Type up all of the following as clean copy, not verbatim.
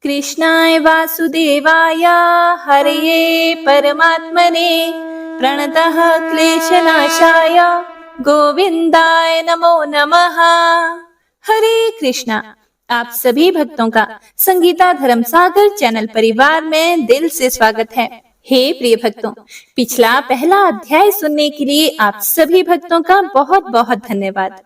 कृष्णाय वासुदेवाय हरये परमात्मने प्रणतः क्लेशनाशाय गोविंदाय नमो नमः। हरे कृष्णा। आप सभी भक्तों का संगीता धर्मसागर चैनल परिवार में दिल से स्वागत है। हे प्रिय भक्तों, पिछला पहला अध्याय सुनने के लिए आप सभी भक्तों का बहुत बहुत धन्यवाद।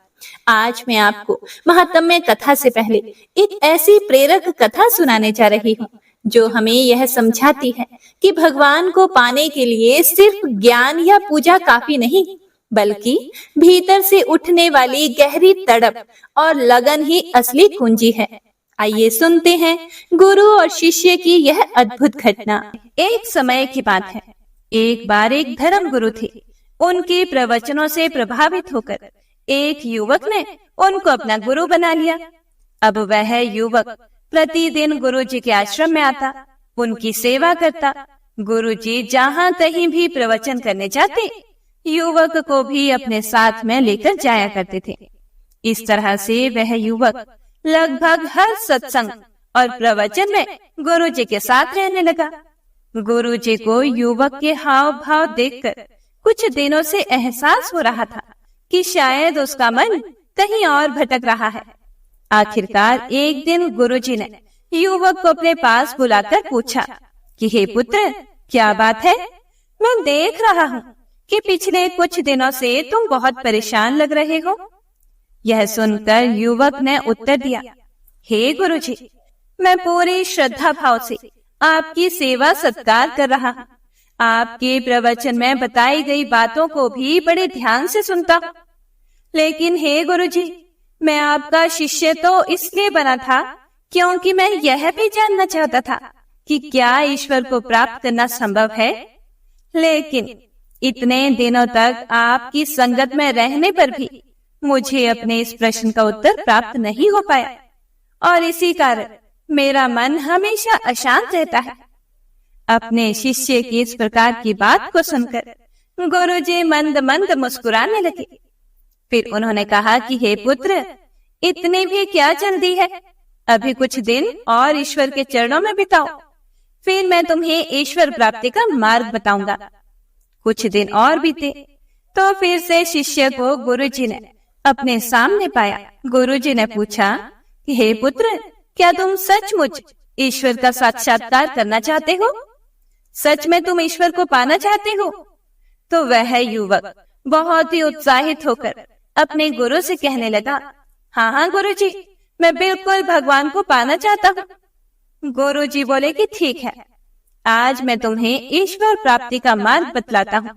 आज मैं आपको महात्म्य कथा से पहले एक ऐसी प्रेरक कथा सुनाने जा रही हूँ जो हमें यह समझाती है कि भगवान को पाने के लिए सिर्फ ज्ञान या पूजा काफी नहीं, बल्कि भीतर से उठने वाली गहरी तड़प और लगन ही असली कुंजी है। आइए सुनते हैं गुरु और शिष्य की यह अद्भुत घटना। एक समय की बात है, एक बार एक धर्म गुरु थे। उनके प्रवचनों से प्रभावित होकर एक युवक ने उनको अपना गुरु बना लिया। अब वह युवक प्रतिदिन गुरुजी के आश्रम में आता, उनकी सेवा करता। गुरुजी जहाँ कहीं भी प्रवचन करने जाते, युवक को भी अपने साथ में लेकर जाया करते थे। इस तरह से वह युवक लगभग हर सत्संग और प्रवचन में गुरुजी के साथ रहने लगा। गुरुजी को युवक के हाव भाव देखकर कुछ दिनों से एहसास हो रहा था कि शायद उसका मन कहीं और भटक रहा है। आखिरकार एक दिन गुरुजी ने युवक को अपने पास बुलाकर पूछा कि हे पुत्र, क्या बात है? मैं देख रहा हूँ कि पिछले कुछ दिनों से तुम बहुत परेशान लग रहे हो। यह सुनकर युवक ने उत्तर दिया, हे गुरुजी, मैं पूरी श्रद्धा भाव से आपकी सेवा सत्कार कर रहा हूँ। आपके प्रवचन में बताई गई बातों को भी बड़े ध्यान से सुनता हूँ। लेकिन हे गुरुजी, मैं आपका शिष्य तो इसलिए बना था क्योंकि मैं यह भी जानना चाहता था कि क्या ईश्वर को प्राप्त करना संभव है। लेकिन इतने दिनों तक आपकी संगत में रहने पर भी मुझे अपने इस प्रश्न का उत्तर प्राप्त नहीं हो पाया, और इसी कारण मेरा मन हमेशा अशांत रहता है। अपने शिष्य की इस प्रकार की बात को सुनकर गुरुजी मंद मंद मुस्कुराने लगे। फिर उन्होंने कहा कि हे पुत्र, इतनी भी क्या जल्दी है? अभी कुछ दिन और ईश्वर के चरणों में बिताओ, फिर मैं तुम्हें ईश्वर प्राप्ति का मार्ग बताऊंगा। कुछ दिन और बीते तो फिर से शिष्य को गुरुजी ने अपने सामने पाया। गुरुजी ने पूछा कि हे पुत्र, क्या तुम सचमुच ईश्वर का साक्षात्कार करना चाहते हो? सच में तुम ईश्वर को पाना चाहते हो? तो वह युवक बहुत ही उत्साहित होकर अपने गुरु से कहने लगा, हाँ हाँ गुरुजी, मैं बिल्कुल भगवान को पाना चाहता हूँ। गुरुजी बोले कि ठीक है, आज मैं तुम्हें ईश्वर प्राप्ति का मार्ग बतलाता हूँ,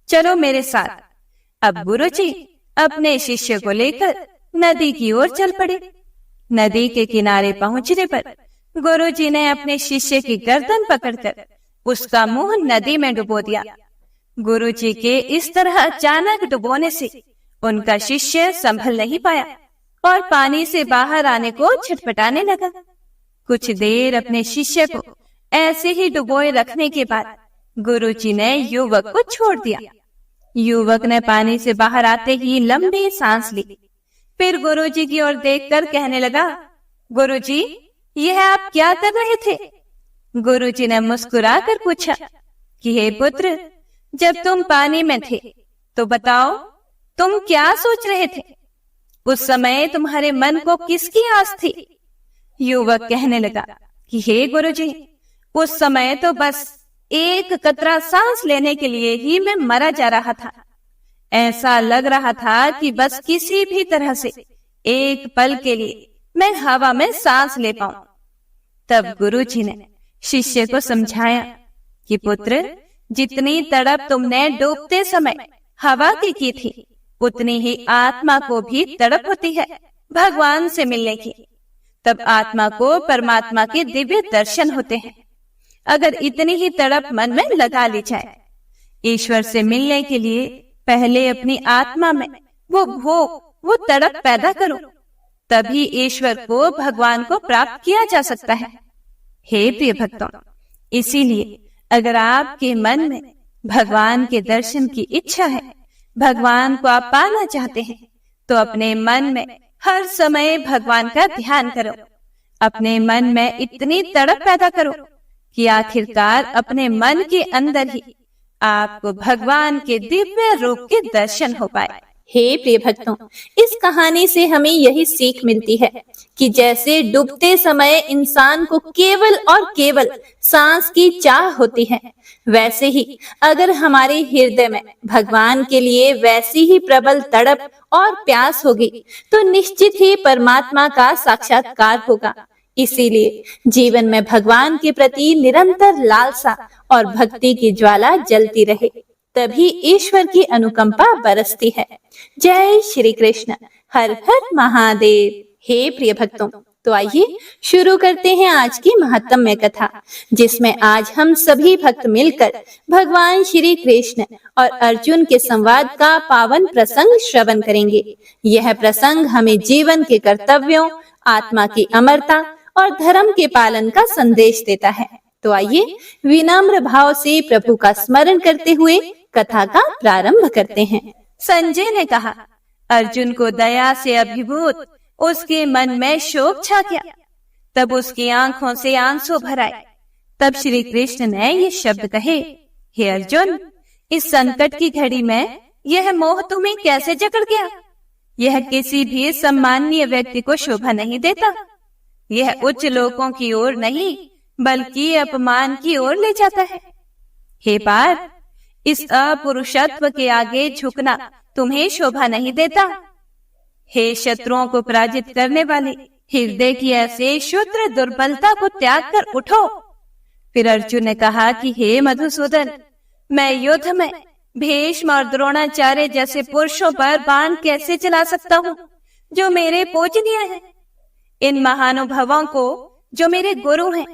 चलो मेरे साथ। अब गुरुजी अपने शिष्य को लेकर नदी की ओर चल पड़े। नदी के किनारे पहुंचने पर गुरुजी ने अपने शिष्य की गर्दन पकड़कर उसका मुंह नदी में डुबो दिया। गुरुजी के इस तरह अचानक डुबोने से उनका शिष्य संभल नहीं पाया और पानी से बाहर आने को छटपटाने लगा। कुछ देर अपने शिष्य को ऐसे ही डुबोए रखने के बाद गुरुजी ने युवक को छोड़ दिया। युवक ने पानी से बाहर आते ही लंबी सांस ली, फिर गुरुजी की ओर देखकर कहने लगा, गुरुजी, यह आप क्या कर रहे थे? गुरुजी ने मुस्कुराकर पूछा कि हे पुत्र, जब तुम पानी में थे तो बताओ, तुम क्या सोच रहे थे? उस समय तुम्हारे मन को किसकी आस थी? युवक कहने लगा कि हे गुरुजी, उस समय तो बस एक कतरा सांस लेने के लिए ही मैं मरा जा रहा था। ऐसा लग रहा था कि बस किसी भी तरह से एक पल के लिए मैं हवा में सांस ले पाऊं। तब गुरुजी ने शिष्य को समझाया कि पुत्र, जितनी तड़प तुमने डूबते समय हवा की थी, उतनी ही आत्मा को भी तड़प होती है भगवान से मिलने की। तब आत्मा को परमात्मा के दिव्य दर्शन होते हैं। अगर इतनी ही तड़प मन में लगा ली जाए, ईश्वर से मिलने के लिए पहले अपनी आत्मा में वो भोग, वो तड़प पैदा करो, तभी ईश्वर को, भगवान को प्राप्त किया जा सकता है। हे प्रिय भक्तों, इसीलिए अगर आपके मन में भगवान के दर्शन की इच्छा है, भगवान को आप पाना चाहते हैं, तो अपने मन में हर समय भगवान का ध्यान करो। अपने मन में इतनी तड़प पैदा करो कि आखिरकार अपने मन के अंदर ही आपको भगवान के दिव्य रूप के दर्शन हो पाए। हे प्रिय भक्तों, इस कहानी से हमें यही सीख मिलती है कि जैसे डूबते समय इंसान को केवल और केवल सांस की चाह होती है, वैसे ही अगर हमारे हृदय में भगवान के लिए वैसी ही प्रबल तड़प और प्यास होगी तो निश्चित ही परमात्मा का साक्षात्कार होगा। इसीलिए जीवन में भगवान के प्रति निरंतर लालसा और भक्ति की ज्वाला जलती रहे, तभी ईश्वर की अनुकंपा बरसती है। जय श्री कृष्ण। हर हर महादेव। हे प्रिय भक्तों, तो आइए शुरू करते हैं आज की महत्तमय कथा, जिसमें आज हम सभी भक्त मिलकर भगवान श्री कृष्ण और अर्जुन के संवाद का पावन प्रसंग श्रवण करेंगे। यह प्रसंग हमें जीवन के कर्तव्यों, आत्मा की अमरता और धर्म के पालन का संदेश देता है। तो आइए विनम्र भाव से प्रभु का स्मरण करते हुए कथा का प्रारंभ करते हैं। संजय ने कहा, अर्जुन को दया से अभिभूत उसके मन में शोक छा गया। तब उसकी आंखों से आंसू भर आए। तब श्री कृष्ण ने ये शब्द कहे, हे अर्जुन, इस संकट की घड़ी में यह मोह तुम्हें कैसे जकड़ गया? यह किसी भी सम्माननीय व्यक्ति को शोभा नहीं देता। यह उच्च लोकों की ओर नहीं बल्कि अपमान की ओर ले जाता है। हे पार्थ, इस अपुरुषत्व के आगे झुकना तुम्हें शोभा नहीं देता। हे शत्रुओं को पराजित करने वाले, हृदय की ऐसे क्षुद्र दुर्बलता को त्याग कर उठो। फिर अर्जुन ने कहा कि हे मधुसूदन, मैं युद्ध में भीष्म और द्रोणाचार्य जैसे पुरुषों पर बाण कैसे चला सकता हूँ जो मेरे पूजनीय हैं? इन महानुभवों को जो मेरे गुरु हैं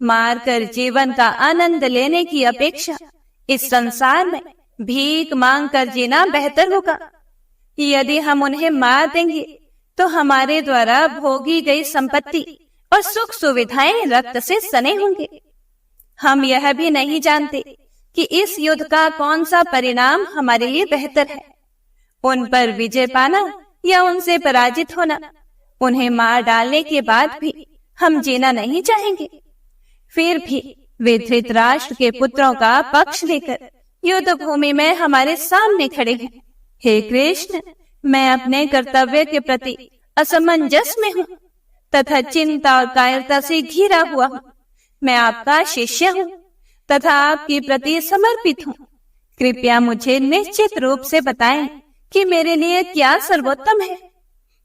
मारकर जीवन का आनंद लेने की अपेक्षा इस संसार में भीख मांग कर जीना बेहतर होगा। यदि हम उन्हें मार देंगे तो हमारे द्वारा भोगी गई संपत्ति और सुख सुविधाएं रक्त से सने होंगे। हम यह भी नहीं जानते कि इस युद्ध का कौन सा परिणाम हमारे लिए बेहतर है, उन पर विजय पाना या उनसे पराजित होना। उन्हें मार डालने के बाद भी हम जीना नहीं चाहेंगे। फिर भी वे धृतराष्ट्र के पुत्रों का पक्ष लेकर युद्ध भूमि में हमारे सामने खड़े हैं। हे कृष्ण, मैं अपने कर्तव्य के प्रति असमंजस में हूँ तथा चिंता और कायरता से घिरा हुआ हूँ। मैं आपका शिष्य हूँ तथा आपके प्रति समर्पित हूँ। कृपया मुझे निश्चित रूप से बताएं कि मेरे लिए क्या सर्वोत्तम है।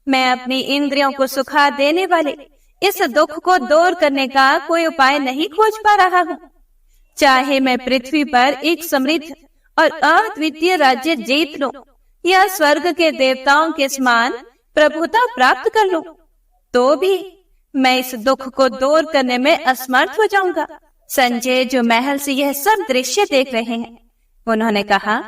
मैं अपनी इंद्रियों को सुखा देने वाले इस दुख को दूर करने का कोई उपाय नहीं खोज पा रहा हूँ। चाहे मैं पृथ्वी पर एक समृद्ध और अद्वितीय राज्य जीत लूं या स्वर्ग के देवताओं के समान प्रभुता प्राप्त कर लूं, तो भी मैं इस दुख को दूर करने में असमर्थ हो जाऊंगा। संजय, जो महल से यह सब दृश्य देख रहे हैं, उन्होंने कहा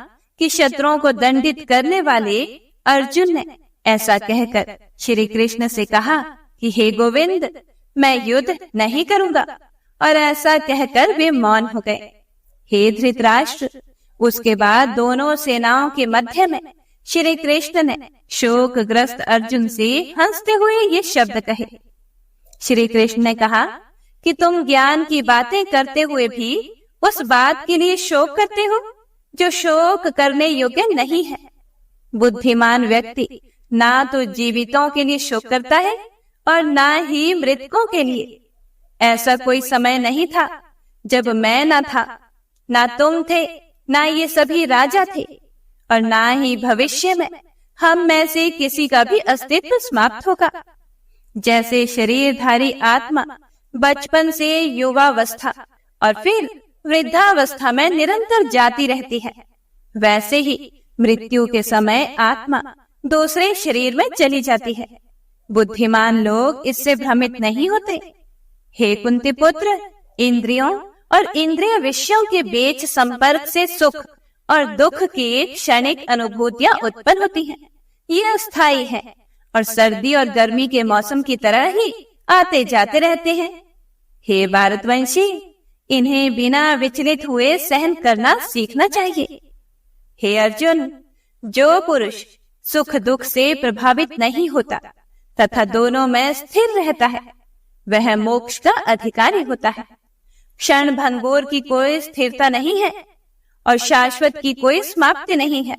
कि शत्रुओं को दंडित करने वाले अर्जुन ने ऐसा कहकर श्री कृष्ण से कहा कि हे गोविंद, मैं युद्ध नहीं करूंगा। और ऐसा कहकर वे मौन हो गए। हे धृतराष्ट्र, उसके बाद दोनों सेनाओं के मध्य में श्री कृष्ण ने शोकग्रस्त अर्जुन से हंसते हुए ये शब्द कहे। श्री कृष्ण ने कहा कि तुम ज्ञान की बातें करते हुए भी उस बात के लिए शोक करते हो जो शोक करने योग्य नहीं है। बुद्धिमान व्यक्ति ना तो जीवितों के लिए शोक करता है और ना ही मृतकों के लिए। ऐसा कोई समय नहीं था जब मैं ना था, ना तुम थे, ना ये सभी राजा थे, और ना ही भविष्य में हम में से किसी का भी अस्तित्व समाप्त होगा। जैसे शरीरधारी आत्मा बचपन से युवावस्था और फिर वृद्धावस्था में निरंतर जाती रहती है, वैसे ही मृत्यु के समय आत्मा दूसरे शरीर में चली जाती है। बुद्धिमान लोग इससे भ्रमित नहीं होते। हे कुंती पुत्र, इंद्रियों और इंद्रिय विषयों के बीच संपर्क से सुख और दुख की क्षणिक अनुभूतियां उत्पन्न होती हैं। ये अस्थायी है और सर्दी और गर्मी के मौसम की तरह ही आते जाते रहते हैं। हे भारतवंशी, इन्हें बिना विचलित हुए सहन करना सीखना चाहिए। हे अर्जुन, जो पुरुष सुख दुख से प्रभावित नहीं होता तथा दोनों में स्थिर रहता है, वह मोक्ष का अधिकारी होता है। क्षण भंगुर की कोई स्थिरता नहीं है और शाश्वत की कोई समाप्ति नहीं है।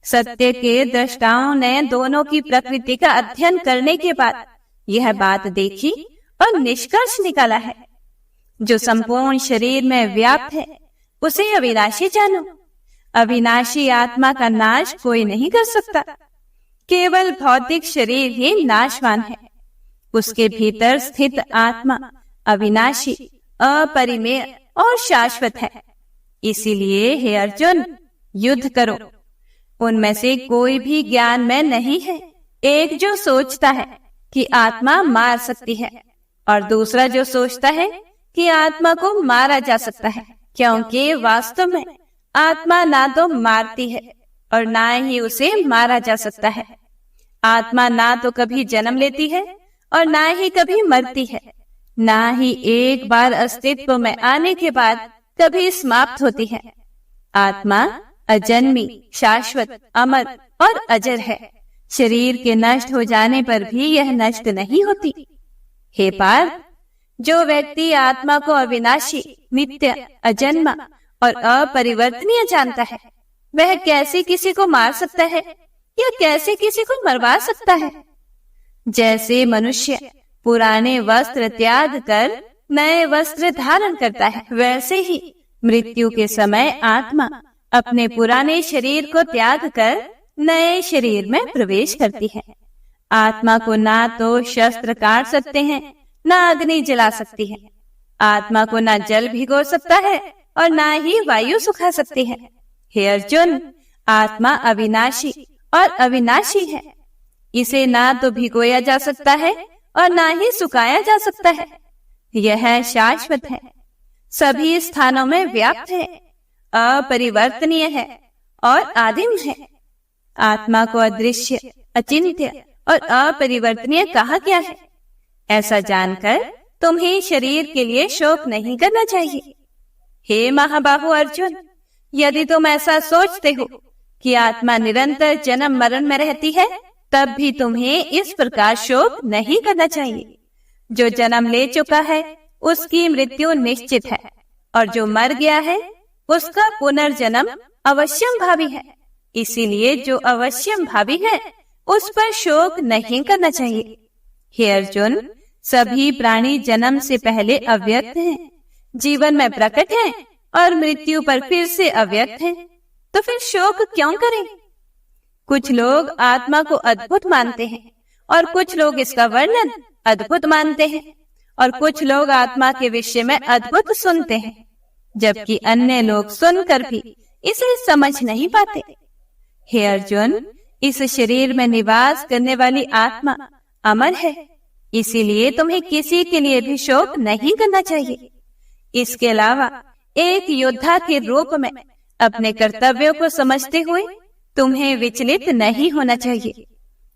सत्य के दृष्टाओं ने दोनों की प्रकृति का अध्ययन करने के बाद यह बात देखी और निष्कर्ष निकाला है। जो संपूर्ण शरीर में व्याप्त है उसे अविनाशी जानो। अविनाशी आत्मा का नाश कोई नहीं कर सकता। केवल भौतिक शरीर ही नाशवान है। उसके भीतर स्थित आत्मा अविनाशी, अपरिमेय और शाश्वत है। इसीलिए हे अर्जुन, युद्ध करो। उनमें से कोई भी ज्ञान में नहीं है। एक जो सोचता है कि आत्मा मार सकती है और दूसरा जो सोचता है कि आत्मा को मारा जा सकता है, क्योंकि वास्तव में आत्मा ना तो मारती है और ना ही उसे मारा जा सकता है। आत्मा ना तो कभी जन्म लेती है और ना ही कभी मरती है, ना ही एक बार अस्तित्व में आने के बाद कभी समाप्त होती है। आत्मा अजन्मी, शाश्वत, अमर और अजर है। शरीर के नष्ट हो जाने पर भी यह नष्ट नहीं होती। हे पार्थ, जो व्यक्ति आत्मा को अविनाशी, नित्य, अजन्मा और अपरिवर्तनीय जानता है, वह कैसे किसी को मार सकता है या कैसे किसी को मरवा सकता है? जैसे मनुष्य पुराने वस्त्र त्याग कर नए वस्त्र धारण करता है, वैसे ही मृत्यु के समय आत्मा अपने पुराने शरीर को त्याग कर नए शरीर में प्रवेश करती है। आत्मा को ना तो शस्त्र काट सकते हैं, ना अग्नि जला सकती है। आत्मा को ना जल भिगो सकता है और ना ही वायु सुखा सकती है। हे अर्जुन, आत्मा अविनाशी और अविनाशी है। इसे ना तो भिगोया जा सकता है और ना ही सुखाया जा सकता है। यह शाश्वत है, सभी स्थानों में व्याप्त है, अपरिवर्तनीय है और आदिम है। आत्मा को अदृश्य, अचिंत्य और अपरिवर्तनीय कहा गया है। ऐसा जानकर तुम्हें शरीर के लिए शोक नहीं करना चाहिए। हे महाबाहु अर्जुन, यदि तुम ऐसा सोचते हो कि आत्मा निरंतर जन्म मरण में रहती है, तब भी तुम्हें इस प्रकार शोक नहीं करना चाहिए। जो जन्म ले चुका है उसकी मृत्यु निश्चित है और जो मर गया है उसका पुनर्जन्म अवश्यम भावी है। इसीलिए जो अवश्यम भावी है उस पर शोक नहीं करना चाहिए। हे अर्जुन, सभी प्राणी जन्म से पहले अव्यक्त हैं, जीवन में प्रकट हैं और मृत्यु पर फिर से अव्यक्त हैं, तो फिर शोक क्यों करें? कुछ लोग आत्मा को अद्भुत मानते हैं और कुछ लोग इसका वर्णन अद्भुत मानते हैं और कुछ लोग आत्मा के विषय में अद्भुत सुनते हैं, जबकि अन्य लोग सुनकर भी इसे समझ नहीं पाते। हे अर्जुन, इस शरीर में निवास करने वाली आत्मा अमर है, इसीलिए तुम्हें किसी के लिए भी शोक नहीं करना चाहिए। इसके अलावा एक योद्धा के रूप में अपने कर्तव्यों को समझते हुए तुम्हें विचलित नहीं होना चाहिए।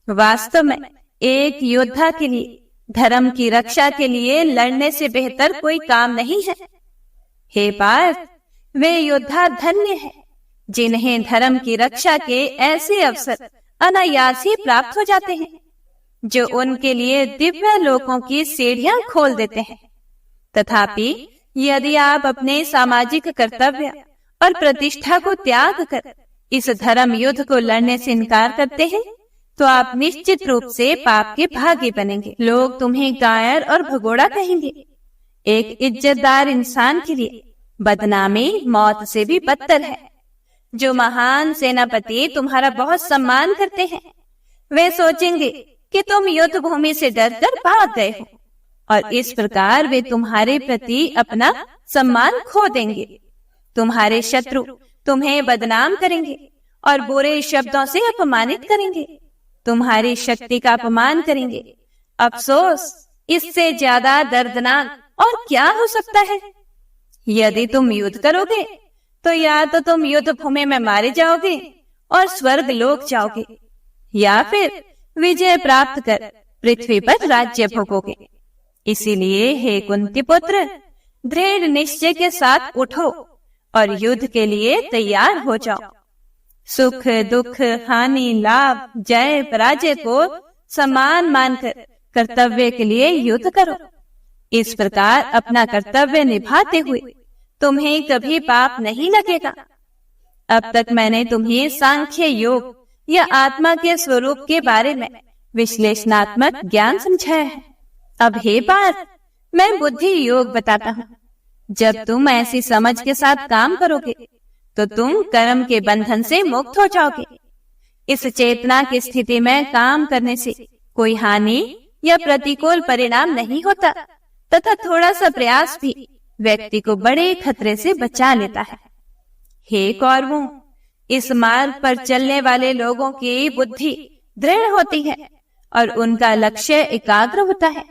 वास्तव में एक योद्धा के लिए धर्म की रक्षा के लिए लड़ने से बेहतर कोई काम नहीं है। हे पार्थ, वे योद्धा धन्य हैं जिन्हें धर्म की रक्षा के ऐसे अवसर अनायास ही प्राप्त हो जाते हैं, जो उनके लिए दिव्य लोकों की सीढ़ियां खोल देते हैं। तथापि यदि आप अपने सामाजिक कर्तव्य और प्रतिष्ठा को त्याग कर इस धर्म युद्ध को लड़ने से इनकार करते हैं, तो आप निश्चित रूप से पाप के भागी बनेंगे। लोग तुम्हें कायर और भगोड़ा कहेंगे। एक इज्जतदार इंसान के लिए बदनामी मौत से भी बदतर है। जो महान सेनापति तुम्हारा बहुत सम्मान करते हैं, वे सोचेंगे कि तुम युद्ध भूमि से डरकर भाग गए हो और इस प्रकार वे तुम्हारे प्रति अपना सम्मान खो देंगे। तुम्हारे शत्रु तुम्हें बदनाम करेंगे और बुरे शब्दों से अपमानित करेंगे, तुम्हारी शक्ति का अपमान करेंगे। अफसोस, इससे ज्यादा दर्दनाक और क्या हो सकता है? यदि तुम युद्ध करोगे तो या तो तुम युद्ध भूमि में मारे जाओगे और स्वर्ग लोक जाओगे, या फिर विजय प्राप्त कर पृथ्वी पर राज्य भोगोगे। इसीलिए हे कुंती पुत्र, दृढ़ निश्चय के साथ उठो और युद्ध के लिए तैयार हो जाओ। सुख दुख, हानि लाभ, जय पराजय को समान मानकर कर्तव्य के लिए युद्ध करो। इस प्रकार अपना कर्तव्य निभाते हुए तुम्हें कभी पाप नहीं लगेगा। अब तक मैंने तुम्हें सांख्य योग या आत्मा के स्वरूप के बारे में विश्लेषणात्मक ज्ञान समझाया है। अब हे पार्थ, मैं बुद्धि योग बताता हूँ। जब तुम ऐसी समझ के साथ काम करोगे तो तुम कर्म के बंधन से मुक्त हो जाओगे। इस चेतना की स्थिति में काम करने से कोई हानि या प्रतिकूल परिणाम नहीं होता तथा थोड़ा सा प्रयास भी व्यक्ति को बड़े खतरे से बचा लेता है। हे कौरवों, इस मार्ग पर चलने वाले लोगों की बुद्धि दृढ़ होती है और उनका लक्ष्य एकाग्र होता है,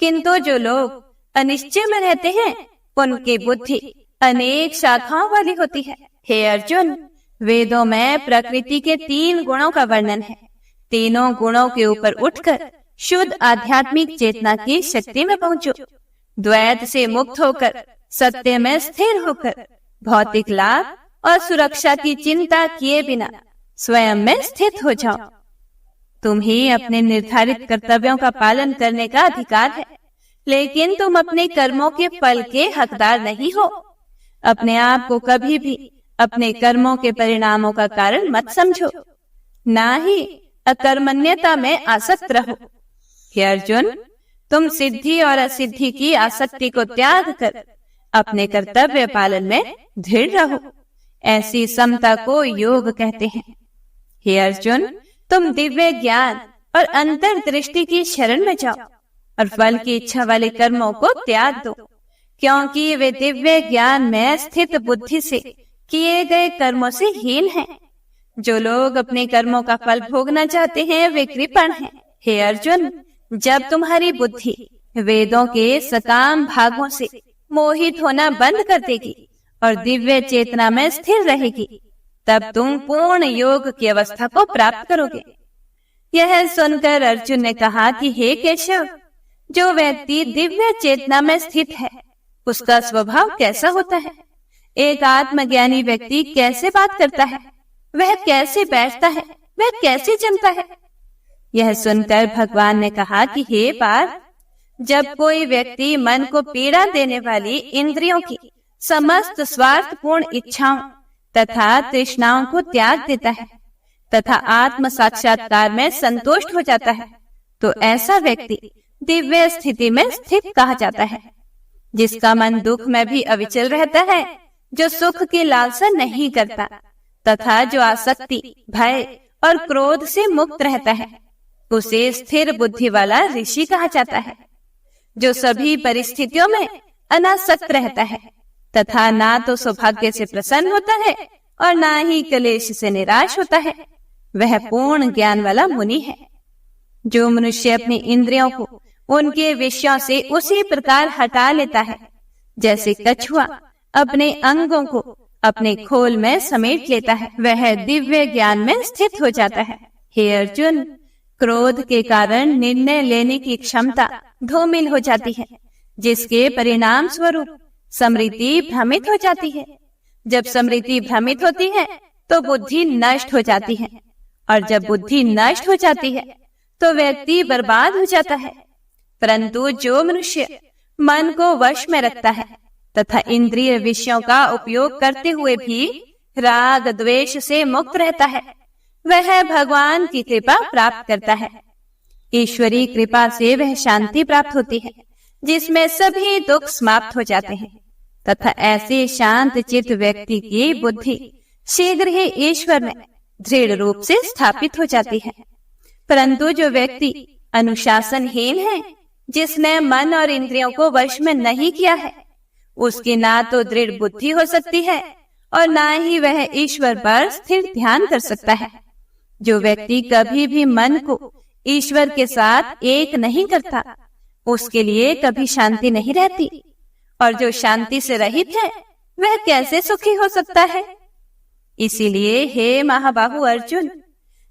किंतु जो लोग अनिश्चय में रहते हैं उनकी बुद्धि अनेक शाखाओं वाली होती है। हे अर्जुन, वेदों में प्रकृति के 3 गुणों का वर्णन है। तीनों गुणों के ऊपर उठकर शुद्ध आध्यात्मिक चेतना की शक्ति में पहुंचो। द्वैत से मुक्त होकर सत्य में स्थिर होकर भौतिक लाभ और सुरक्षा की चिंता किए बिना स्वयं में स्थित हो जाओ। तुम्हें अपने निर्धारित कर्तव्यों का पालन करने का अधिकार है, लेकिन तुम अपने कर्मों के फल के हकदार नहीं हो। अपने आप को कभी भी अपने कर्मों के परिणामों का कारण मत समझो, ना ही अकर्मण्यता में आसक्त रहो। हे अर्जुन, तुम सिद्धि और असिद्धि की आसक्ति को त्याग कर अपने कर्तव्य पालन में दृढ़ रहो। ऐसी समता को योग कहते हैं। हे अर्जुन, तुम दिव्य ज्ञान और अंतर्दृष्टि की शरण में जाओ और फल की इच्छा वाले कर्मों को त्याग दो, क्योंकि वे दिव्य ज्ञान में स्थित बुद्धि से किए गए कर्मों से हीन हैं। जो लोग अपने कर्मों का फल भोगना चाहते हैं वे कृपण हैं। हे अर्जुन, जब तुम्हारी बुद्धि वेदों के सकाम भागों से मोहित होना बंद कर देगी और दिव्य चेतना में स्थिर रहेगी, तब तुम पूर्ण योग की अवस्था को प्राप्त करोगे। यह सुनकर अर्जुन ने कहा कि हे केशव, जो व्यक्ति दिव्य चेतना में स्थित है उसका स्वभाव कैसा होता है? एक आत्मज्ञानी व्यक्ति कैसे बात करता है, वह कैसे बैठता है, वह कैसे जमता है? यह सुनकर भगवान ने कहा कि हे पार्थ, जब कोई व्यक्ति मन को पीड़ा देने वाली इंद्रियों की समस्त स्वार्थपूर्ण इच्छाओं तथा तृष्णाओं को त्याग देता है तथा आत्म साक्षात्कार में संतुष्ट हो जाता है, तो ऐसा व्यक्ति दिव्य स्थिति में स्थित कहा जाता है। जिसका मन दुख में भी अविचल रहता है, जो सुख की लालसा नहीं करता तथा जो आसक्ति, भय और क्रोध से मुक्त रहता है, उसे स्थिर बुद्धि वाला ऋषि कहा जाता है। जो सभी परिस्थितियों में अनासक्त रहता है तथा ना तो सौभाग्य से प्रसन्न होता है और ना ही क्लेश से निराश होता है, वह पूर्ण ज्ञान वाला मुनि है। जो मनुष्य अपनी इंद्रियों को उनके विषयों से उसी प्रकार हटा लेता है जैसे कछुआ अपने अंगों को अपने खोल में समेट लेता है, वह दिव्य ज्ञान में स्थित हो जाता है। हे अर्जुन, क्रोध के कारण निर्णय लेने की क्षमता धूमिल हो जाती है, जिसके परिणाम स्वरूप स्मृति भ्रमित हो जाती है। जब स्मृति भ्रमित होती है तो बुद्धि नष्ट हो जाती है, और जब बुद्धि नष्ट हो जाती है तो व्यक्ति बर्बाद हो जाता है। परंतु जो मनुष्य मन को वश में रखता है तथा इंद्रिय विषयों का उपयोग करते हुए भी राग द्वेष से मुक्त रहता है, वह भगवान की कृपा प्राप्त करता है। ईश्वरी कृपा से वह शांति प्राप्त होती है जिसमें सभी दुख समाप्त हो जाते हैं तथा ऐसे शांत चित्त व्यक्ति की बुद्धि शीघ्र ही ईश्वर में दृढ़ रूप से स्थापित हो जाती है। परंतु जो व्यक्ति अनुशासनहीन है, जिसने मन और इंद्रियों को वश में नहीं किया है, उसकी ना तो दृढ़ बुद्धि हो सकती है और ना ही वह ईश्वर पर स्थिर ध्यान कर सकता है। जो व्यक्ति कभी भी मन को ईश्वर के साथ एक नहीं करता, उसके लिए कभी शांति नहीं रहती, और जो शांति से रहित है वह कैसे सुखी हो सकता है? इसीलिए हे महाबाहु अर्जुन,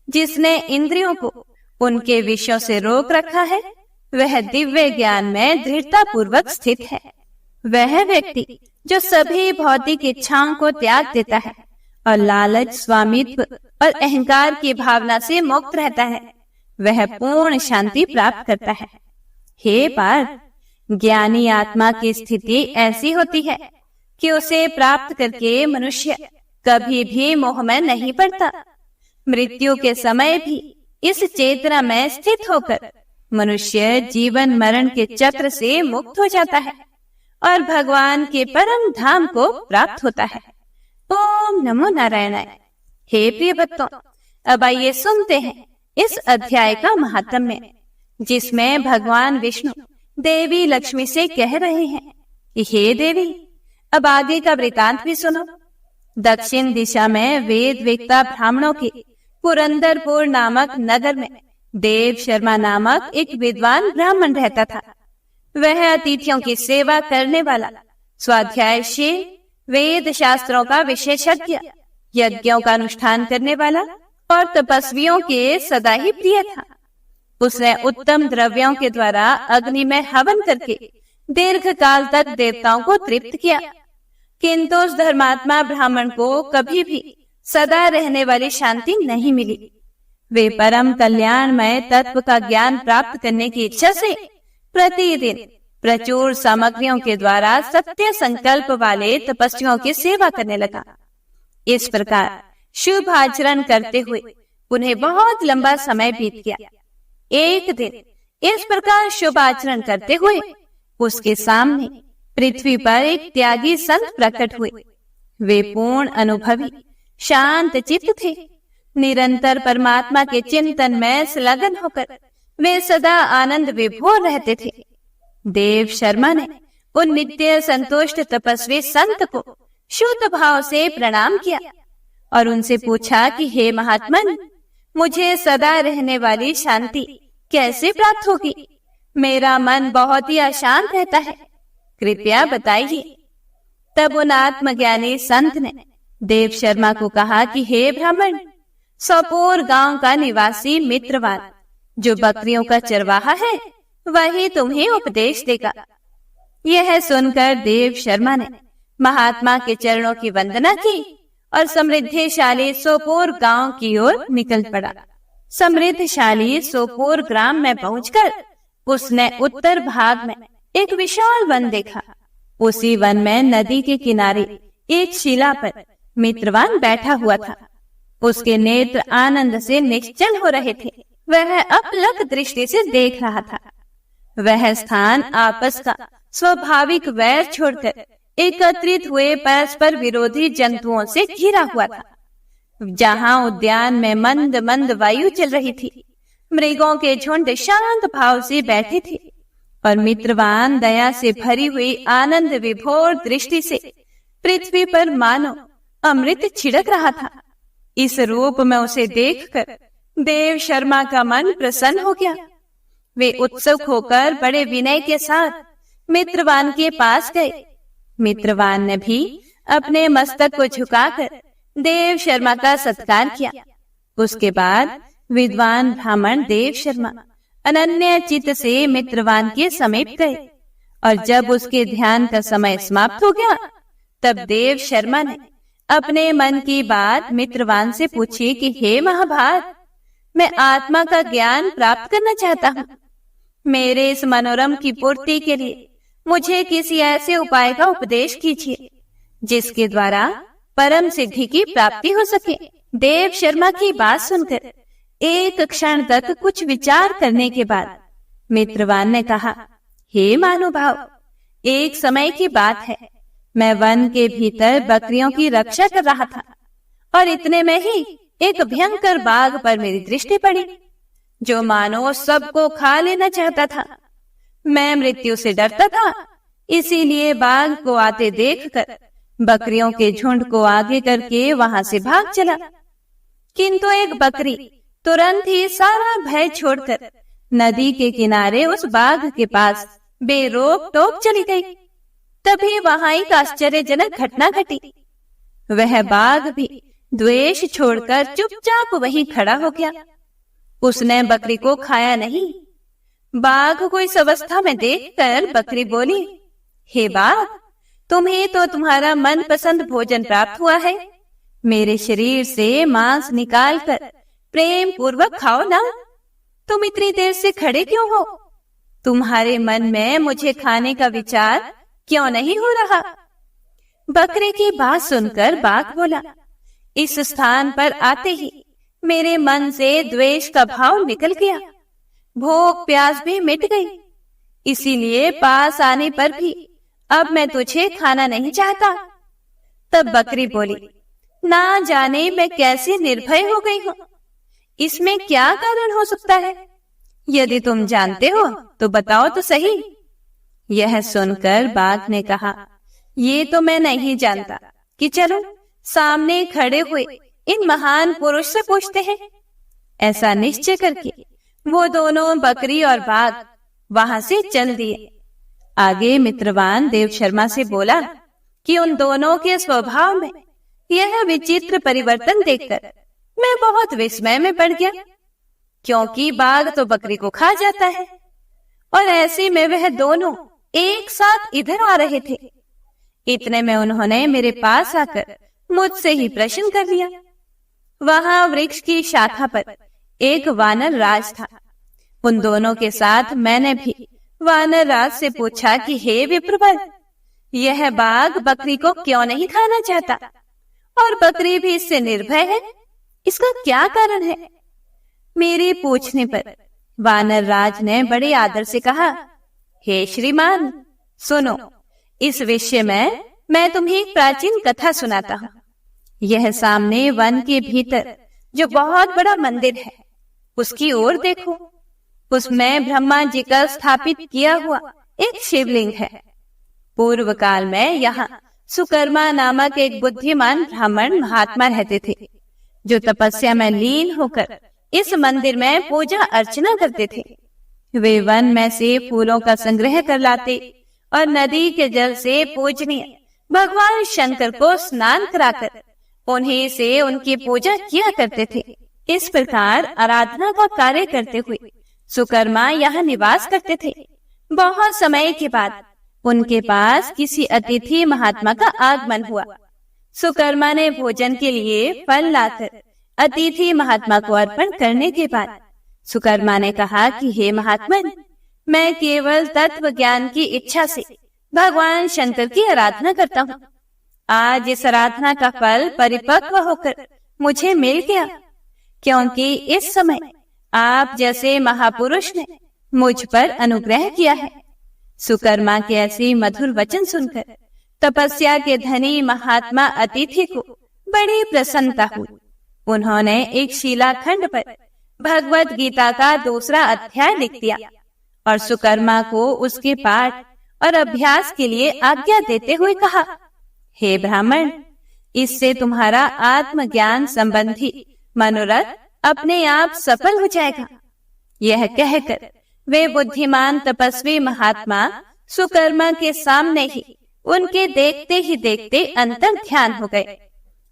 जिसने इंद्रियों को उनके विषयों से रोक रखा है, वह दिव्य ज्ञान में दृढ़ता पूर्वक स्थित है। वह व्यक्ति जो सभी भौतिक इच्छाओं को त्याग देता है और लालच, स्वामित्व और अहंकार की भावना से मुक्त रहता है, वह पूर्ण शांति प्राप्त करता है। हे पार्थ, ज्ञानी आत्मा की स्थिति ऐसी होती है कि उसे प्राप्त करके मनुष्य कभी भी मोह में नहीं पड़ता। मृत्यु के समय भी इस चेतना में स्थित होकर मनुष्य जीवन मरण के चक्र से मुक्त हो जाता है और भगवान के परम धाम को प्राप्त होता है। ओम नमो नारायणाय। हे प्रिय भक्तों, अब आइए सुनते हैं इस अध्याय का महात्म्य, जिसमें भगवान विष्णु देवी लक्ष्मी से कह रहे हैं कि हे देवी, अब आगे का वृतांत भी सुनो। दक्षिण दिशा में वेद वेत्ता ब्राह्मणों के पुरंदरपुर नामक नगर में देव शर्मा नामक एक विद्वान ब्राह्मण रहता था। वह अतिथियों की सेवा करने वाला, स्वाध्यायशील, वेद शास्त्रों का विशेषज्ञ, यज्ञों का अनुष्ठान करने वाला और तपस्वियों के सदा ही प्रिय था। उसने उत्तम द्रव्यों के द्वारा अग्नि में हवन करके दीर्घ काल तक देवताओं को तृप्त किया, किंतु उस धर्मात्मा ब्राह्मण को कभी भी सदा रहने वाली शांति नहीं मिली। वे परम कल्याणमय तत्व का ज्ञान प्राप्त करने की इच्छा से प्रतिदिन प्रचुर सामग्रियों के द्वारा सत्य संकल्प वाले तपस्वियों की सेवा करने लगा। इस प्रकार शुभ आचरण करते हुए उन्हें बहुत लंबा समय बीत गया। एक दिन इस प्रकार शुभ आचरण करते हुए उसके सामने पृथ्वी पर एक त्यागी संत प्रकट हुए। वे पूर्ण अनुभवी, शांत चित्त थे। निरंतर परमात्मा के चिंतन में संलग्न होकर वे सदा आनंद विभोर रहते थे। देव शर्मा ने उन नित्य संतुष्ट तपस्वी संत को शुद्ध भाव से प्रणाम किया और उनसे पूछा कि हे महात्मन, मुझे सदा रहने वाली शांति कैसे प्राप्त होगी? मेरा मन बहुत ही अशांत रहता है, कृपया बताइए। तब उन आत्मज्ञानी संत ने देव शर्मा को कहा कि हे ब्राह्मण, सोपोर गांव का निवासी मित्रवान, जो बकरियों का चरवाहा है, वही तुम्हें उपदेश देगा। यह सुनकर देव शर्मा ने महात्मा के चरणों की वंदना की और समृद्धिशाली सोपोर गांव की ओर निकल पड़ा। समृद्धशाली सोपोर ग्राम में पहुंचकर उसने उत्तर भाग में एक विशाल वन देखा। उसी वन में नदी के किनारे एक शिला पर मित्रवान बैठा हुआ था। उसके नेत्र आनंद से निश्चल हो रहे थे। वह अपलक दृष्टि से देख रहा था। वह स्थान आपस का स्वाभाविक वैर छोड़कर एकत्रित हुए परस्पर विरोधी जंतुओं से घिरा हुआ था। जहां उद्यान में मंद मंद वायु चल रही थी, मृगों के झुंड शांत भाव से बैठे थे और मित्रवान दया से भरी हुई आनंद विभोर दृष्टि से पृथ्वी पर मानो अमृत छिड़क रहा था। इस रूप में उसे देखकर देव शर्मा का मन प्रसन्न हो गया। वे उत्सुक होकर बड़े विनय के साथ मित्रवान के पास गए। मित्रवान ने भी अपने मस्तक को झुकाकर देव शर्मा का सत्कार किया। उसके बाद विद्वान ब्राह्मण देव शर्मा अनन्य चित्त से मित्रवान के समीप गए और जब उसके ध्यान का समय समाप्त हो गया, तब देव शर्मा ने अपने मन की बात मित्रवान से पूछी कि हे महाभाग, मैं आत्मा का ज्ञान प्राप्त करना चाहता हूँ। मेरे इस मनोरम की पूर्ति के लिए मुझे किसी ऐसे उपाय का उपदेश कीजिए जिसके द्वारा परम सिद्धि की प्राप्ति हो सके। देव शर्मा की बात सुनकर एक क्षण तक कुछ विचार करने के बाद मित्रवान ने कहा, हे महानुभाव, एक समय की बात है, मैं वन के भीतर बकरियों की रक्षा कर रहा था और इतने में ही एक भयंकर बाघ पर मेरी दृष्टि पड़ी, जो मानो सबको खा लेना चाहता था। मैं मृत्यु से डरता था, इसीलिए बाघ को आते देखकर बकरियों के झुंड को आगे करके वहां से भाग चला। किंतु एक बकरी तुरंत ही सारा भय छोड़कर नदी के किनारे उस बाघ के पास बेरोक टोक चली गई। तभी वहां एक आश्चर्यजनक घटना घटी। वह बाघ भी द्वेष छोड़कर चुपचाप वहीं खड़ा हो गया। उसने बकरी को खाया नहीं। बाघ को इस अवस्था में देखकर बकरी बोली, हे बाघ, तुम्हें तो तुम्हारा मनपसंद भोजन प्राप्त हुआ है। मेरे शरीर से मांस निकालकर प्रेम पूर्वक खाओ ना। तुम इतनी देर से खड़े क्यों हो? तुम्हारे मन में मुझे खाने का विचार क्यों नहीं हो रहा? बकरे की बात सुनकर बाघ बोला, इस स्थान पर आते ही मेरे मन से द्वेष का भाव निकल गया, भूख प्यास भी मिट गई, इसीलिए पास आने पर भी अब मैं तुझे खाना नहीं चाहता। तब बकरी बोली, ना जाने मैं कैसे निर्भय हो गई हूँ, इसमें क्या कारण हो सकता है? यदि तुम जानते हो तो बताओ तो सही। यह सुनकर बाघ ने कहा, ये तो मैं नहीं जानता, कि चलो सामने खड़े हुए इन महान पुरुष से पूछते हैं। ऐसा निश्चय करके वो दोनों बकरी और बाघ वहां से चल दिए। आगे मित्रवान देव शर्मा से बोला कि उन दोनों के स्वभाव में यह विचित्र परिवर्तन देखकर मैं बहुत विस्मय में पड़ गया, क्योंकि बाघ तो बकरी को खा जाता है और ऐसे में वह दोनों एक साथ इधर आ रहे थे। इतने में उन्होंने मेरे पास आकर मुझसे ही प्रश्न कर लिया। वहां वृक्ष की शाखा पर एक वानर राज था। उन दोनों के साथ मैंने भी वानर राज से पूछा कि हे विप्रवर, यह बाघ बकरी को क्यों नहीं खाना चाहता और बकरी भी इससे निर्भय है, इसका क्या कारण है? मेरे पूछने पर वानर राज ने बड़े आदर से कहा, हे श्रीमान, सुनो, इस विषय में मैं तुम्हें एक प्राचीन कथा सुनाता हूँ। यह सामने वन के भीतर जो बहुत बड़ा मंदिर है, उसकी ओर देखो। उसमें ब्रह्मा जी का स्थापित किया हुआ एक शिवलिंग है। पूर्व काल में यहाँ सुकर्मा नामक एक बुद्धिमान ब्राह्मण महात्मा रहते थे, जो तपस्या में लीन होकर इस मंदिर में पूजा अर्चना करते थे। वे वन में से फूलों का संग्रह कर लाते और नदी के जल से पूजनीय भगवान शंकर को स्नान कराकर उन्हीं से उनकी पूजा किया करते थे। इस प्रकार आराधना का कार्य करते हुए सुकर्मा यहाँ निवास करते थे। बहुत समय के बाद उनके पास किसी अतिथि महात्मा का आगमन हुआ। सुकर्मा ने भोजन के लिए फल लाकर अतिथि महात्मा को अर्पण करने के बाद सुकर्मा ने कहा कि हे महात्मन, मैं केवल तत्व ज्ञान की इच्छा से भगवान शंकर की आराधना करता हूँ। आज इस आराधना का फल परिपक्व होकर मुझे मिल गया, क्योंकि इस समय आप जैसे महापुरुष ने मुझ पर अनुग्रह किया है। सुकर्मा के ऐसे मधुर वचन सुनकर तपस्या के धनी महात्मा अतिथि को बड़ी प्रसन्नता हुई। उन्होंने एक शिलाखंड पर भगवत गीता का दूसरा अध्याय लिख दिया और सुकर्मा को उसके पाठ और अभ्यास के लिए आज्ञा देते हुए कहा, हे ब्राह्मण, इससे तुम्हारा आत्मज्ञान संबंधी मनोरथ अपने आप सफल हो जाएगा। यह कहकर वे बुद्धिमान तपस्वी महात्मा सुकर्मा के सामने ही उनके देखते ही देखते अंतर ध्यान हो गए।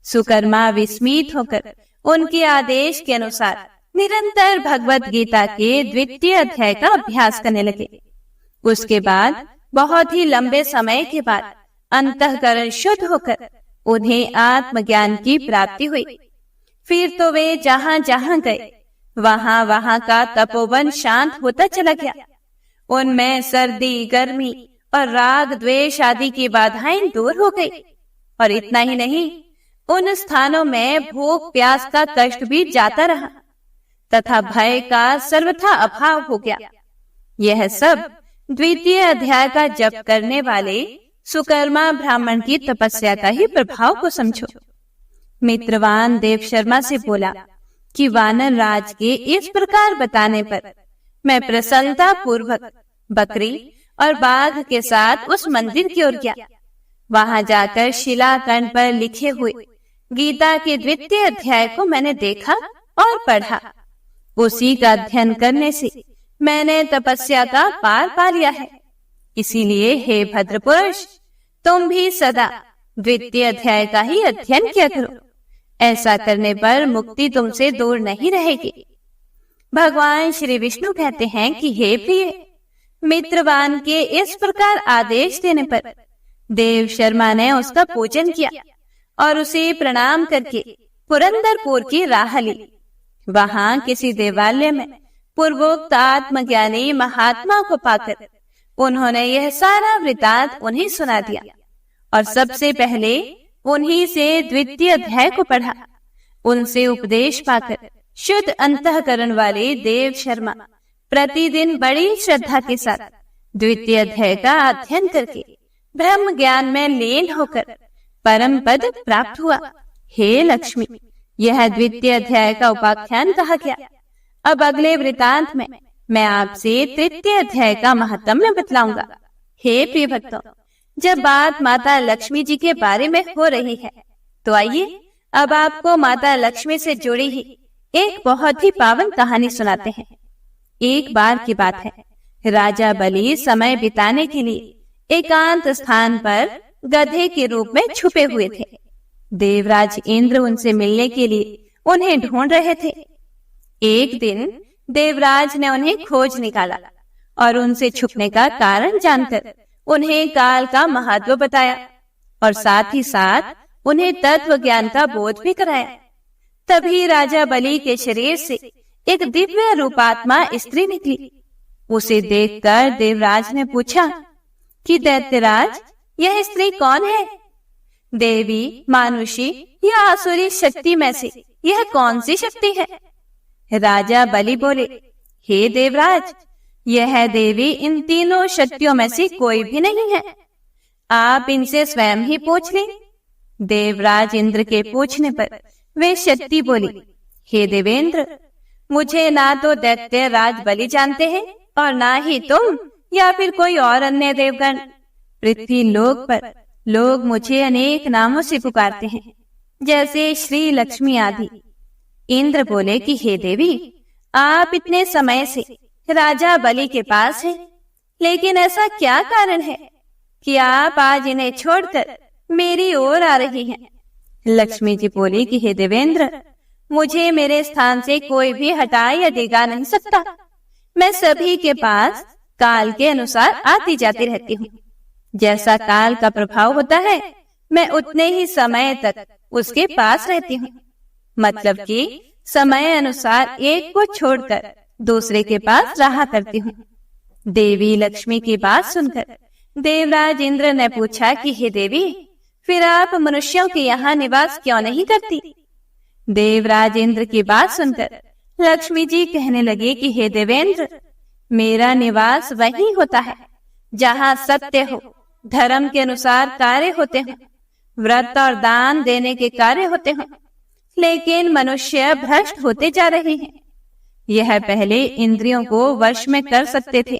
सुकर्मा विस्मित होकर उनके आदेश के अनुसार निरंतर भगवत गीता के द्वितीय अध्याय का अभ्यास करने लगे। उसके बाद बहुत ही लंबे समय के बाद अंतःकरण शुद्ध होकर उन्हें आत्मज्ञान की प्राप्ति हुई। फिर तो वे जहाँ जहाँ गए वहाँ वहाँ का तपोवन शांत होता चला गया। उनमें सर्दी, गर्मी और राग द्वेष आदि की बाधाएं दूर हो गई। और इतना ही नहीं, उन स्थानों में भूख प्यास का कष्ट भी जाता रहा तथा भय का सर्वथा अभाव हो गया। यह सब द्वितीय अध्याय का जप करने वाले सुकर्मा ब्राह्मण की तपस्या का ही प्रभाव को समझो। मित्रवान देव शर्मा से बोला कि वानर राज के इस प्रकार बताने पर मैं प्रसन्नता पूर्वक बकरी और बाघ के साथ उस मंदिर की ओर गया। वहां जाकर शिलाखंड पर लिखे हुए गीता के द्वितीय अध्याय को मैंने देखा और पढ़ा। उसी का अध्ययन करने से मैंने तपस्या का पार पा लिया है। इसीलिए हे भद्र पुरुष, तुम भी सदा द्वितीय अध्याय का ही अध्ययन किया करो। ऐसा करने पर मुक्ति तुमसे दूर नहीं रहेगी। भगवान श्री विष्णु कहते हैं कि हे प्रिय, मित्रवान के इस प्रकार आदेश देने पर देव शर्मा ने उसका पूजन किया और उसे प्रणाम करके पुरंदरपुर की राह ली। वहां किसी देवालय में पूर्वोक्त आत्मज्ञानी महात्मा को पाकर उन्होंने यह सारा वृतांत उन्हें सुना दिया और सबसे पहले उन्हीं से द्वितीय अध्याय को पढ़ा। उनसे उपदेश पाकर शुद्ध अंतःकरण वाले देव शर्मा प्रतिदिन बड़ी श्रद्धा के साथ द्वितीय अध्याय का अध्ययन करके ब्रह्म ज्ञान में लीन होकर परम पद प्राप्त हुआ। हे लक्ष्मी, यह द्वितीय अध्याय का उपाख्यान कहा गया। अब अगले वृतांत में मैं आपसे तृतीय अध्याय का महत्व बतलाऊंगा। हे प्रिय भक्तों, जब बात माता लक्ष्मी जी के बारे में हो रही है तो आइए अब आपको माता लक्ष्मी से जुड़ी ही एक बहुत ही पावन कहानी सुनाते हैं। एक बार की बात है, राजा बलि समय बिताने के लिए एकांत स्थान पर गधे के रूप में छुपे हुए थे। देवराज इंद्र उनसे मिलने के लिए उन्हें ढूंढ रहे थे। एक दिन देवराज ने उन्हें खोज निकाला और उनसे छुपने का कारण जानकर उन्हें काल का महत्व बताया और साथ ही साथ उन्हें तत्व ज्ञान का बोध भी कराया। तभी राजा बलि के शरीर से एक दिव्य रूपात्मा स्त्री निकली। उसे देखकर देवराज ने पूछा कि दैत्यराज, यह स्त्री कौन है? देवी, मानुषी या आसुरी शक्ति में से यह कौन सी शक्ति है? राजा बलि बोले, हे देवराज, यह देवी इन तीनों शक्तियों में से कोई भी नहीं है। आप इनसे स्वयं ही पूछ लें। देवराज इंद्र के पूछने पर वे शक्ति बोली, हे देवेंद्र, मुझे ना तो दैत्य राज बलि जानते हैं और ना ही तुम या फिर कोई और अन्य देवगण। पृथ्वी लोक पर लोग मुझे अनेक नामों से पुकारते हैं, जैसे श्री लक्ष्मी आदि। इंद्र बोले कि हे देवी, आप इतने समय से राजा बलि के पास हैं, लेकिन ऐसा क्या कारण है कि आप आज इन्हें छोड़कर मेरी ओर आ रही हैं? लक्ष्मी जी बोली कि हे देवेंद्र, मुझे मेरे स्थान से कोई भी हटा या डिगा नहीं सकता। मैं सभी के पास काल के अनुसार आती जाती रहती हूँ। जैसा काल का प्रभाव होता है, मैं उतने ही समय तक उसके पास रहती हूँ। मतलब कि समय अनुसार एक को छोड़कर दूसरे के पास रहा करती हूँ। देवी लक्ष्मी की बात सुनकर देवराज इंद्र ने पूछा कि हे देवी, फिर आप मनुष्यों के यहाँ निवास क्यों नहीं करती? देवराज इंद्र की बात सुनकर लक्ष्मी जी कहने लगी कि हे देवेंद्र, मेरा निवास वही होता है जहाँ सत्य हो, धर्म के अनुसार कार्य होते हों, व्रत और दान देने के कार्य होते हों, लेकिन मनुष्य भ्रष्ट होते जा रहे हैं। यह पहले इंद्रियों को वश में कर सकते थे,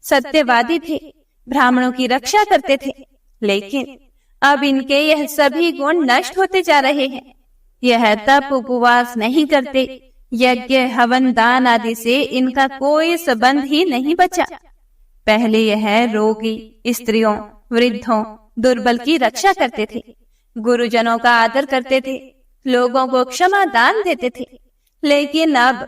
सत्यवादी थे, ब्राह्मणों की रक्षा करते थे, लेकिन अब इनके यह सभी गुण नष्ट होते जा रहे हैं। यह तप उपवास नहीं करते, यज्ञ हवन दान आदि से इनका कोई संबंध ही नहीं बचा। पहले यह रोगी, स्त्रियों, वृद्धों, दुर्बल की रक्षा करते थे, गुरुजनों का आदर करते थे, लोगों को क्षमा दान देते थे, लेकिन अब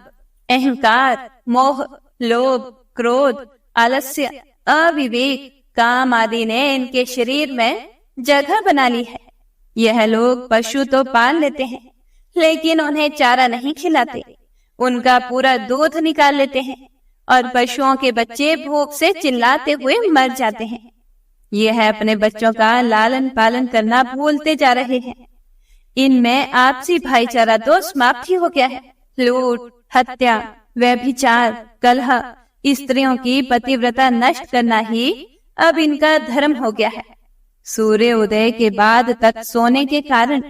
अहंकार, मोह, लोभ, क्रोध, आलस्य, अविवेक, काम आदि ने इनके शरीर में जगह बना ली है। यह लोग पशु तो पाल लेते हैं, लेकिन उन्हें चारा नहीं खिलाते, उनका पूरा दूध निकाल लेते हैं और पशुओं के बच्चे भूख से चिल्लाते हुए मर जाते हैं। यह अपने बच्चों का लालन पालन करना भूलते जा रहे हैं। इनमें आपसी भाईचारा तो समाप्त हो गया है। लूट, हत्या, व्यभिचार, कलह, स्त्रियों की पतिव्रता नष्ट करना ही अब इनका धर्म हो गया है। सूर्य उदय के बाद तक सोने के कारण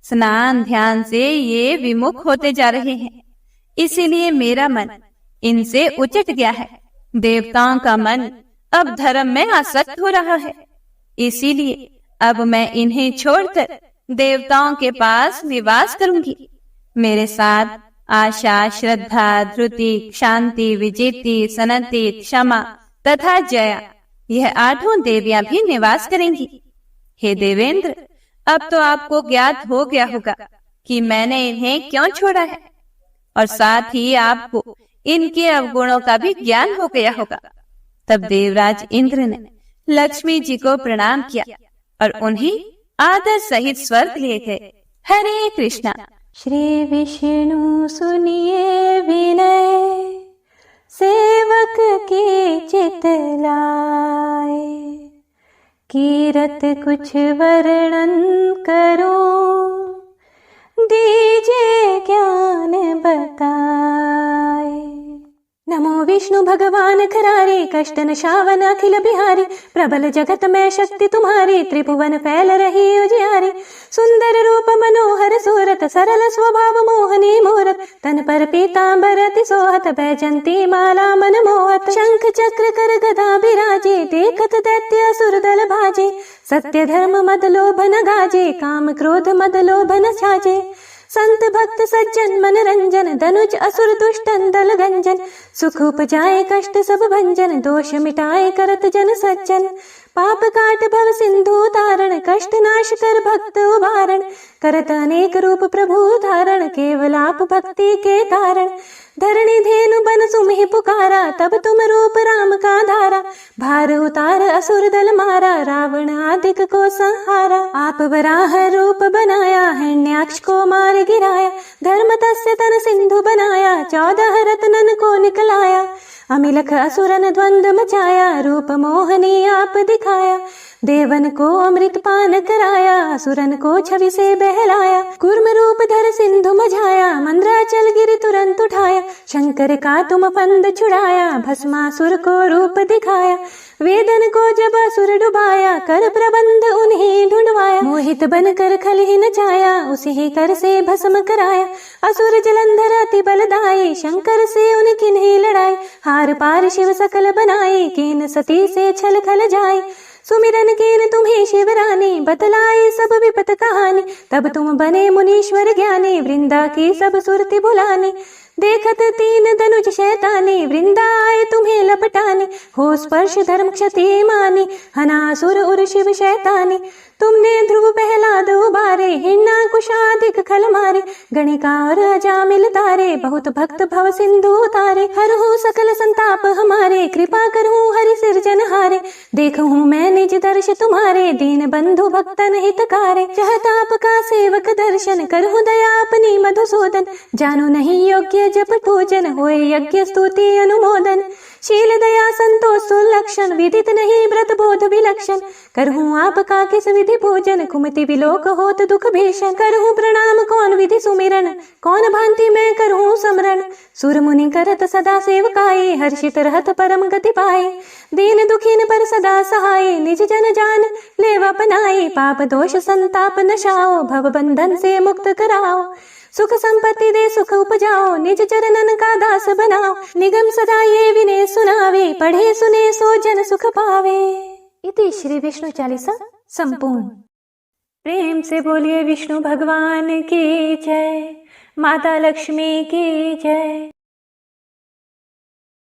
स्नान ध्यान से ये विमुख होते जा रहे हैं। इसीलिए मेरा मन इनसे उचट गया है। देवताओं का मन अब धर्म में आसक्त हो रहा है। इसीलिए अब मैं इन्हें छोड़कर देवताओं के पास निवास करूंगी। मेरे साथ आशा, श्रद्धा, धृति, शांति, विजेति, सनति, क्षमा तथा जया, यह 8 देवियां भी निवास करेंगी। हे देवेंद्र, अब तो आपको ज्ञात हो गया होगा कि मैंने इन्हें क्यों छोड़ा है, और साथ ही आपको इनके अवगुणों का भी ज्ञान हो गया होगा। तब देवराज इंद्र ने लक्ष्मी जी को प्रणाम किया और उन्हें आदर सहित स्वर्ग ले गए। हरे कृष्णा। श्री विष्णु सुनिए विनय, सेवक की चित लाए। कीरत कुछ वर्णन करूं, दीजिए ज्ञान बताए। नमो विष्णु भगवान खरारे, कष्ट नशावन अखिल बिहारी। प्रबल जगत में शक्ति तुम्हारी, त्रिभुवन फैल रही उजियारी। सुंदर रूप मनोहर सूरत, सरल स्वभाव मोहनी मूरत। तन पर पीतांबर अति सोहत, बैजंती माला मन मोहत। शंख चक्र कर गदा विराजे, देखत दैत्य असुर दल भाजे। सत्य धर्म मद लोभ न गाजे, काम क्रोध मद लोभ न छाजे। संत भक्त सज्जन मन रंजन, धनुज असुर दुष्टन दल गंजन। सुख उपजाए कष्ट सब भंजन, दोष मिटाए करत जन सज्जन। पाप काट भव सिंधु तारण, कष्ट नाश कर भक्त उबारण। करत अनेक रूप प्रभु धारण, केवल आप भक्ति के कारण। धरणी धेनु बन सुमहि पुकारा, तब तुम रूप राम का धारा। भार उतार असुर दल मारा, रावण आदिक को संहारा। आप वराह रूप बनाया, हिरण्याक्ष को मार गिराया। धर्म तस्य तन सिंधु बनाया, 14 रत्नन को निकलाया। अमिलख असुरन द्वंद्व मचाया, रूप मोहनी आप दिखाया। देवन को अमृत पान कराया, असुरन को छवि से बहलाया। कूर्म रूप धर सिंधु मझाया, मंद्राचल गिरि तुरंत उठाया। शंकर का तुम फंद छुड़ाया, भस्मासुर को रूप दिखाया। वेदन को जब असुर डुबाया, कर प्रबंध उन्हें ढूंढवाया। मोहित बनकर खल ही नचाया, उसी ही कर से भस्म कराया। असुर जलंधर अति बलदाई, शंकर से उनकी नहीं लड़ाई। हार पार शिव सकल बनाई, कीन सती से छल खल जाए। सुमिरन कीन तुम्हें शिवरानी, बतलाई सब विपत कहानी। तब तुम बने मुनीश्वर ज्ञानी, वृंदा की सब सुरति भुलानी। देखत 3 धनुष शैतानी, वृंदा आए तुम्हें लपटानी। हो स्पर्श धर्म क्षति मानी, हनासुर उर शिव शैतानी। तुमने ध्रुव प्रहलाद उबारे, हिरण्याकुशादिक खल मारे। गणिका और अजामिल तारे, बहुत भक्त भव सिंधु तारे। हरहु सकल संताप हमारे, कृपा करहूँ हरि सिरजनहारे। देखूँ मैं निज दर्श तुम्हारे, दीन बंधु भक्तन हितकारे। चाहता आपका सेवक दर्शन, करहूँ दया अपनी मधुसूदन। जानो नहीं योग्य जप पूजन, होए यज्ञ स्तुति अनुमोदन। शील दया संतोष सुलक्षण, विदित नहीं व्रत बोध विलक्षण। करहूँ आपका किस विधि पूजन, कुमति विलोक होत दुख भीषण। करहूँ प्रणाम कौन विधि सुमिरन, कौन भांति मैं करहूँ समरण। सुर मुनि करत सदा सेवकाई, हर्षित रहत परम गति पाए। दीन दुखीन पर सदा सहाय, निज जन जान लेवा बनाई। पाप दोष संताप नशाओ, भव बंधन से मुक्त कराओ। सुख संपत्ति दे सुख उपजाओ, निज चरणन का दास बनाओ। निगम सदा ये विनय सुनावे, पढ़े सुने सो जन सुख पावे। इति श्री विष्णु चालीसा संपूर्ण। प्रेम से बोलिए विष्णु भगवान की जय, माता लक्ष्मी की जय।